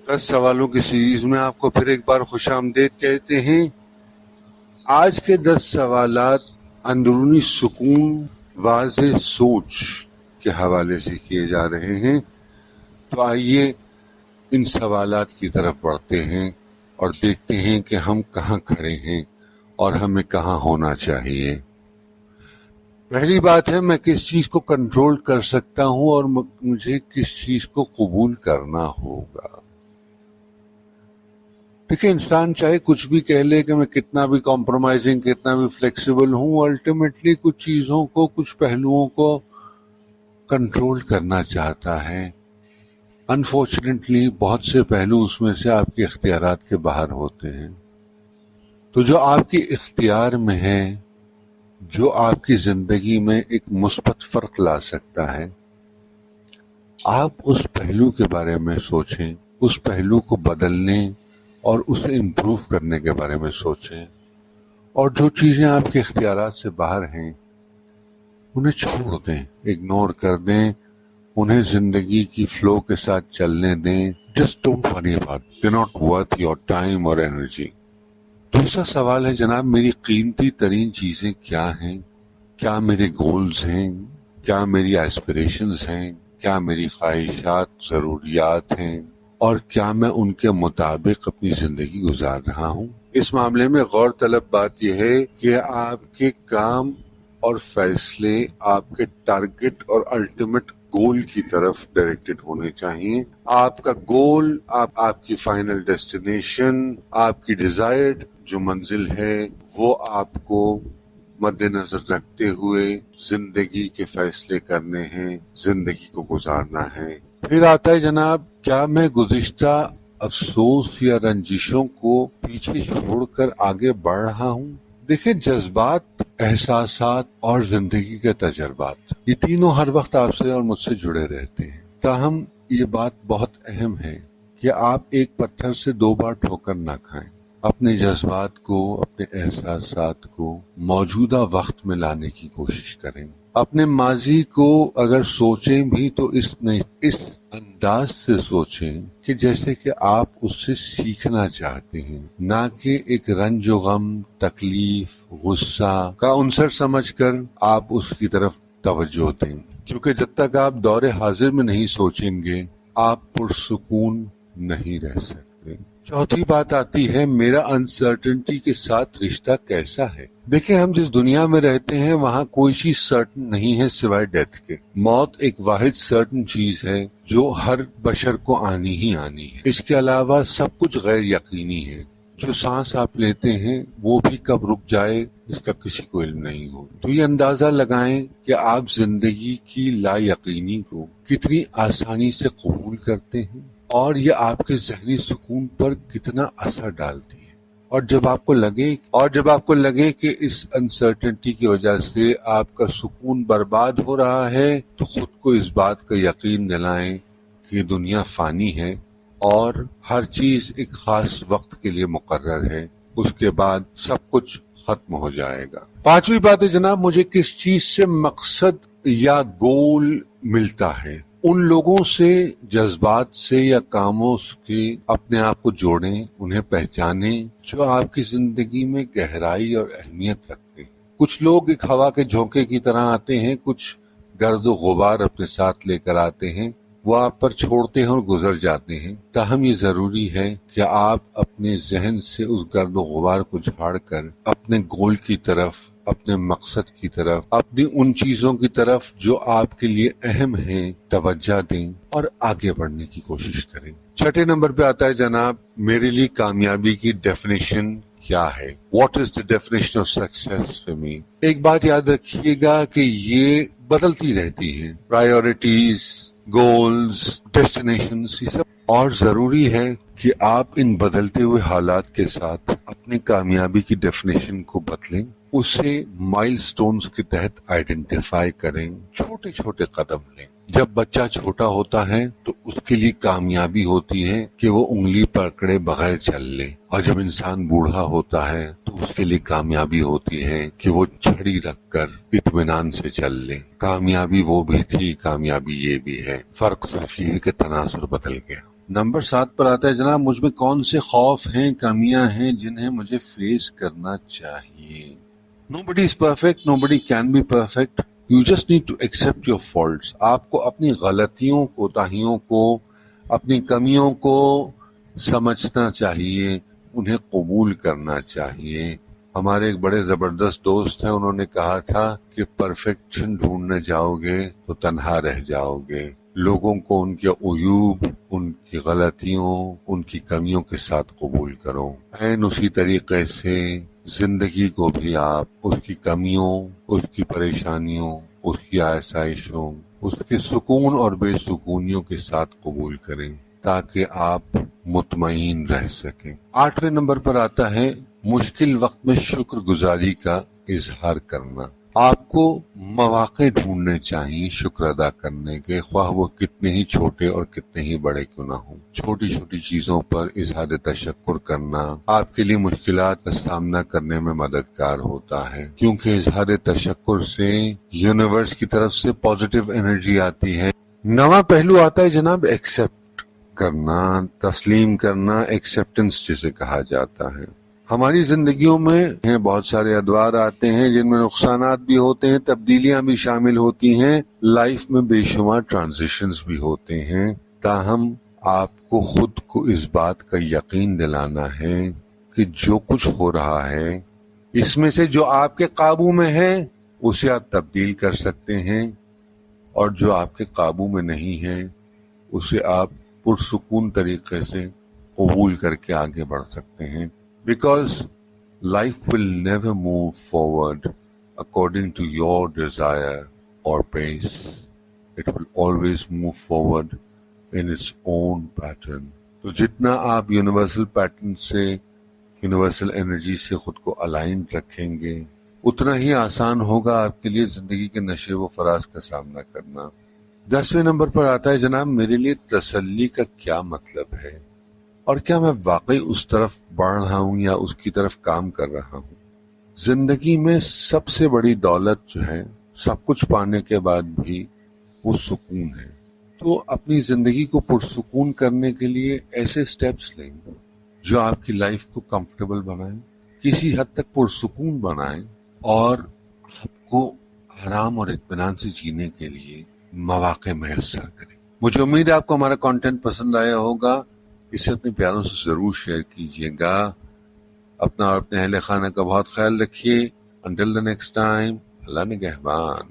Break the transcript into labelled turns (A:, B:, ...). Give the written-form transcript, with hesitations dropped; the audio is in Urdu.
A: 10 سوالوں کی سیریز میں آپ کو پھر ایک بار خوش آمدید کہتے ہیں۔ آج کے 10 سوالات اندرونی سکون واضح سوچ کے حوالے سے کیے جا رہے ہیں، تو آئیے ان سوالات کی طرف بڑھتے ہیں اور دیکھتے ہیں کہ ہم کہاں کھڑے ہیں اور ہمیں کہاں ہونا چاہیے۔ پہلی بات ہے، میں کس چیز کو کنٹرول کر سکتا ہوں اور مجھے کس چیز کو قبول کرنا ہوگا۔ دیکھیں، انسان چاہے کچھ بھی کہہ لے کہ میں کتنا بھی کمپرومائزنگ، کتنا بھی فلیکسیبل ہوں، الٹیمیٹلی کچھ چیزوں کو، کچھ پہلوؤں کو کنٹرول کرنا چاہتا ہے۔ انفارچونیٹلی بہت سے پہلو اس میں سے آپ کے اختیارات کے باہر ہوتے ہیں۔ تو جو آپ کے اختیار میں ہے، جو آپ کی زندگی میں ایک مثبت فرق لا سکتا ہے، آپ اس پہلو کے بارے میں سوچیں، اس پہلو کو بدلنے اور اسے امپروو کرنے کے بارے میں سوچیں، اور جو چیزیں آپ کے اختیارات سے باہر ہیں انہیں چھوڑ دیں، اگنور کر دیں، انہیں زندگی کی فلو کے ساتھ چلنے دیں۔ Just don't worry about, they not worth your time اور انرجی۔ دوسرا سوال ہے، جناب میری قیمتی ترین چیزیں کیا ہیں؟ کیا میرے گولز ہیں؟ کیا میری ایسپریشنز ہیں؟ کیا میری خواہشات، ضروریات ہیں؟ اور کیا میں ان کے مطابق اپنی زندگی گزار رہا ہوں؟ اس معاملے میں غور طلب بات یہ ہے کہ آپ کے کام اور فیصلے آپ کے ٹارگٹ اور الٹیمیٹ گول کی طرف ڈائریکٹڈ ہونے چاہیے۔ آپ کا گول، آپ کی فائنل ڈیسٹینیشن، آپ کی ڈیزائرڈ جو منزل ہے، وہ آپ کو مد نظر رکھتے ہوئے زندگی کے فیصلے کرنے ہیں، زندگی کو گزارنا ہے۔ پھر آتا ہے، جناب کیا میں گزشتہ افسوس یا رنجشوں کو پیچھے چھوڑ کر آگے بڑھ رہا ہوں؟ دیکھیں، جذبات، احساسات اور زندگی کے تجربات، یہ تینوں ہر وقت آپ سے اور مجھ سے جڑے رہتے ہیں۔ تاہم یہ بات بہت اہم ہے کہ آپ ایک پتھر سے 2 بار ٹھوکر نہ کھائیں۔ اپنے جذبات کو، اپنے احساسات کو موجودہ وقت میں لانے کی کوشش کریں۔ اپنے ماضی کو اگر سوچیں بھی تو اس انداز سے سوچیں کہ جیسے کہ آپ اس سے سیکھنا چاہتے ہیں، نہ کہ ایک رنج و غم، تکلیف، غصہ کا عنصر سمجھ کر آپ اس کی طرف توجہ دیں، کیونکہ جب تک آپ دور حاضر میں نہیں سوچیں گے آپ پرسکون نہیں رہ سکتے۔ چوتھی بات آتی ہے، میرا انسرٹنٹی کے ساتھ رشتہ کیسا ہے؟ دیکھیں، ہم جس دنیا میں رہتے ہیں وہاں کوئی چیز سرٹن نہیں ہے سوائے ڈیتھ کے۔ موت ایک واحد سرٹن چیز ہے جو ہر بشر کو آنی ہی آنی ہے۔ اس کے علاوہ سب کچھ غیر یقینی ہے۔ جو سانس آپ لیتے ہیں وہ بھی کب رک جائے اس کا کسی کو علم نہیں ہو۔ تو یہ اندازہ لگائیں کہ آپ زندگی کی لا یقینی کو کتنی آسانی سے قبول کرتے ہیں اور یہ آپ کے ذہنی سکون پر کتنا اثر ڈالتی ہے۔ اور جب آپ کو لگے کہ اس انسرٹنٹی کی وجہ سے آپ کا سکون برباد ہو رہا ہے، تو خود کو اس بات کا یقین دلائیں کہ دنیا فانی ہے اور ہر چیز ایک خاص وقت کے لیے مقرر ہے، اس کے بعد سب کچھ ختم ہو جائے گا۔ پانچویں بات ہے، جناب مجھے کس چیز سے مقصد یا گول ملتا ہے؟ ان لوگوں سے، جذبات سے یا کاموں کے اپنے آپ کو جوڑیں، انہیں پہچانیں جو آپ کی زندگی میں گہرائی اور اہمیت رکھتے ہیں۔ کچھ لوگ ایک ہوا کے جھونکے کی طرح آتے ہیں، کچھ گرد و غبار اپنے ساتھ لے کر آتے ہیں، وہ آپ پر چھوڑتے ہیں اور گزر جاتے ہیں۔ تاہم یہ ضروری ہے کہ آپ اپنے ذہن سے اس گرد و غبار کو جھاڑ کر اپنے گول کی طرف، اپنے مقصد کی طرف، اپنی ان چیزوں کی طرف جو آپ کے لیے اہم ہیں توجہ دیں اور آگے بڑھنے کی کوشش کریں۔ چھٹے نمبر پہ آتا ہے، جناب میرے لیے کامیابی کی ڈیفینیشن کیا ہے؟ What is the definition of success for me? ایک بات یاد رکھیے گا کہ یہ بدلتی رہتی ہے، پرائیورٹیز، گولز، ڈیسٹینیشنز، یہ سب، اور ضروری ہے کہ آپ ان بدلتے ہوئے حالات کے ساتھ اپنی کامیابی کی ڈیفینیشن کو بدلیں، اسے مائل سٹونز کے تحت آئیڈینٹیفائی کریں، چھوٹے چھوٹے قدم لیں۔ جب بچہ چھوٹا ہوتا ہے تو اس کے لیے کامیابی ہوتی ہے کہ وہ انگلی پکڑے بغیر چل لے، اور جب انسان بوڑھا ہوتا ہے تو اس کے لیے کامیابی ہوتی ہے کہ وہ چھڑی رکھ کر اطمینان سے چل لے۔ کامیابی وہ بھی تھی، کامیابی یہ بھی ہے، فرق صرف یہ ہے کہ تناظر بدل گیا۔ نمبر 7 پر آتا ہے جناب مجھ میں کون سے خوف ہیں کمیاں ہیں جنہیں مجھے فیس کرنا چاہیے. Nobody is perfect, nobody can be perfect. You just need to accept your faults. آپ کو اپنی غلطیوں کوتاہیوں کو اپنی کمیوں کو سمجھنا چاہیے, انہیں قبول کرنا چاہیے. ہمارے ایک بڑے زبردست دوست ہیں, انہوں نے کہا تھا کہ پرفیکشن ڈھونڈنے جاؤ گے تو تنہا رہ جاؤ گے. لوگوں کو ان کے عیوب, ان کی غلطیوں, ان کی کمیوں کے ساتھ قبول کرو. این اسی طریقے سے زندگی کو بھی آپ اس کی کمیوں, اس کی پریشانیوں, اس کی آسائشوں, اس کے سکون اور بے سکونیوں کے ساتھ قبول کریں تاکہ آپ مطمئن رہ سکیں. 8ویں نمبر پر آتا ہے مشکل وقت میں شکر گزاری کا اظہار کرنا. آپ کو مواقع ڈھونڈنے چاہیے شکر ادا کرنے کے, خواہ وہ کتنے ہی چھوٹے اور کتنے ہی بڑے کیوں نہ ہوں. چھوٹی چھوٹی چیزوں پر اظہار تشکر کرنا آپ کے لیے مشکلات کا سامنا کرنے میں مددگار ہوتا ہے, کیونکہ اظہار تشکر سے یونیورس کی طرف سے پازیٹیو انرجی آتی ہے. 9واں پہلو آتا ہے جناب ایکسپٹ کرنا, تسلیم کرنا, ایکسپٹنس جسے کہا جاتا ہے. ہماری زندگیوں میں بہت سارے ادوار آتے ہیں جن میں نقصانات بھی ہوتے ہیں, تبدیلیاں بھی شامل ہوتی ہیں, لائف میں بے شمار ٹرانزیشنز بھی ہوتے ہیں. تاہم آپ کو خود کو اس بات کا یقین دلانا ہے کہ جو کچھ ہو رہا ہے اس میں سے جو آپ کے قابو میں ہے اسے آپ تبدیل کر سکتے ہیں, اور جو آپ کے قابو میں نہیں ہے اسے آپ پرسکون طریقے سے قبول کر کے آگے بڑھ سکتے ہیں. Because life will never move forward according to your desire or pace. It will always move forward in its own pattern. تو جتنا آپ یونیورسل پیٹرن سے, یونیورسل انرجی سے خود کو الائن رکھیں گے, اتنا ہی آسان ہوگا آپ کے لیے زندگی کے نشے و فراز کا سامنا کرنا. 10ویں نمبر پر آتا ہے جناب میرے لیے تسلی کا کیا مطلب ہے, اور کیا میں واقعی اس طرف بڑھ رہا ہوں یا اس کی طرف کام کر رہا ہوں. زندگی میں سب سے بڑی دولت جو ہے, سب کچھ پانے کے بعد بھی, وہ سکون ہے. تو اپنی زندگی کو پرسکون کرنے کے لیے ایسے سٹیپس لیں جو آپ کی لائف کو کمفرٹیبل بنائیں, کسی حد تک پرسکون بنائیں, اور آپ کو آرام اور اطمینان سے جینے کے لیے مواقع میسر کریں. مجھے امید ہے آپ کو ہمارا کنٹینٹ پسند آیا ہوگا. اسے اپنے پیاروں سے ضرور شیئر کیجیے گا. اپنا اور اپنے اہل خانہ کا بہت خیال رکھیے. انٹل دی نیکسٹ ٹائم, اللہ نگہبان.